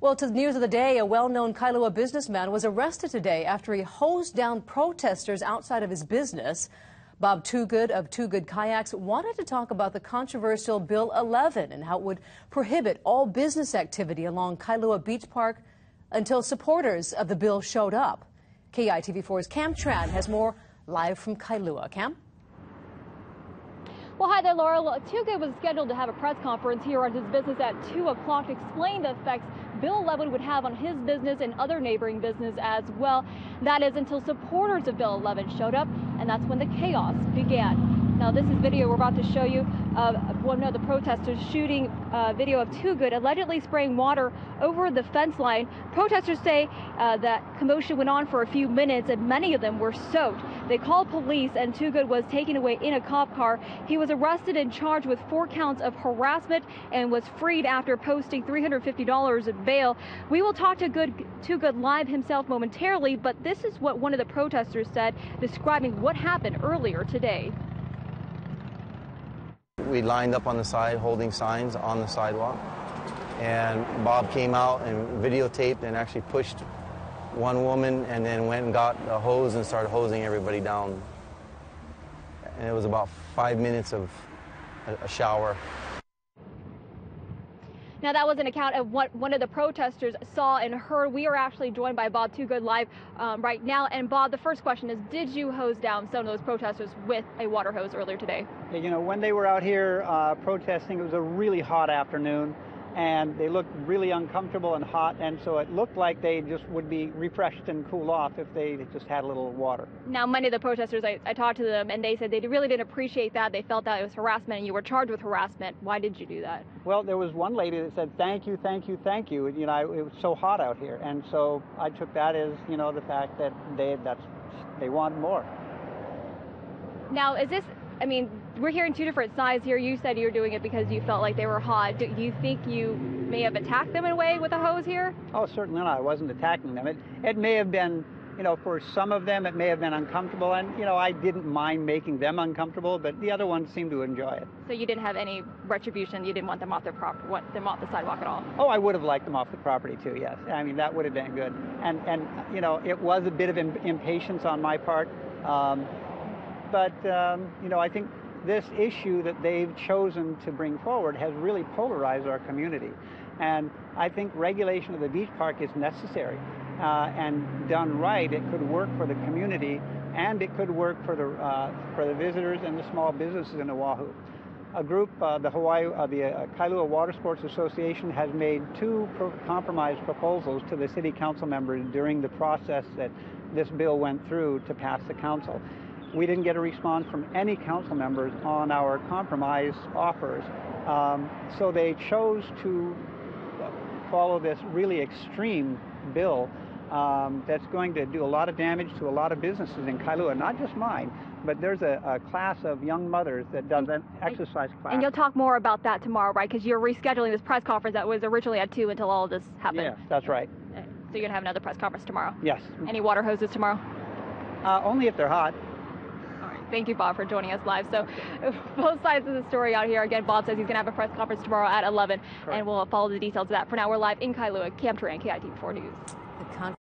Well, to the news of the day, a well-known Kailua businessman was arrested today after he hosed down protesters outside of his business. Bob Toogood of Toogood Kayaks wanted to talk about the controversial Bill 11 and how it would prohibit all business activity along Kailua Beach Park until supporters of the bill showed up. KITV4's Cam Tran has more live from Kailua. Cam? Well, hi there, Laura. Toogood was scheduled to have a press conference here at his business at 2 o'clock to explain the effects Bill 11 would have on his business and other neighboring business as well. That is until supporters of Bill 11 showed up, and that's when the chaos began. Now, this is video we're about to show you of one of the protesters shooting video of Toogood allegedly spraying water over the fence line. Protesters say that commotion went on for a few minutes and many of them were soaked. They called police and Toogood was taken away in a cop car. He was arrested and charged with 4 counts of harassment and was freed after posting $350 in bail. We will talk to Toogood live himself momentarily, but this is what one of the protesters said, describing what happened earlier today. We lined up on the side holding signs on the sidewalk, and Bob came out and videotaped and actually pushed one woman and then went and got a hose and started hosing everybody down. And it was about 5 minutes of a shower. Now, that was an account of what one of the protesters saw and heard. We are actually joined by Bob Toogood live right now. And Bob, the first question is, did you hose down some of those protesters with a water hose earlier today? You know, when they were out here protesting, it was a really hot afternoon, and they looked really uncomfortable and hot, and so it looked like they just would be refreshed and cool off if they just had a little water. Now, many of the protesters, I talked to them, and they said they really didn't appreciate that. They felt that it was harassment, and you were charged with harassment. Why did you do that? Well, there was one lady that said, thank you, thank you, thank you. You know, it was so hot out here, and so I took that as, you know, the fact that they want more. Now, is this, I mean, we're hearing 2 different sides here. You said you were doing it because you felt like they were hot. Do you think you may have attacked them in a way with a hose here? Oh, certainly not. I wasn't attacking them. It may have been, you know, for some of them, it may have been uncomfortable. And, you know, I didn't mind making them uncomfortable, but the other ones seemed to enjoy it. So you didn't have any retribution? You didn't want them off their them off the sidewalk at all? Oh, I would have liked them off the property too, yes. I mean, that would have been good. And you know, it was a bit of impatience on my part. But you know, I think this issue that they've chosen to bring forward has really polarized our community. And I think regulation of the beach park is necessary. And done right, it could work for the community, and it could work for the visitors and the small businesses in Oahu. A group, the Kailua Water Sports Association, has made 2 compromise proposals to the city council members during the process that this bill went through to pass the council. We didn't get a response from any council members on our compromise offers. So they chose to follow this really extreme bill that's going to do a lot of damage to a lot of businesses in Kailua, not just mine, but there's a class of young mothers that does an exercise class. And you'll talk more about that tomorrow, right? Because you're rescheduling this press conference that was originally at 2 until all of this happened. Yeah, that's right. So you're going to have another press conference tomorrow? Yes. Any water hoses tomorrow? Only if they're hot. Thank you, Bob, for joining us live. So both sides of the story out here. Again, Bob says he's going to have a press conference tomorrow at 11, and we'll follow the details of that. For now, we're live in Kailua. Cam Tran, KITV4 News.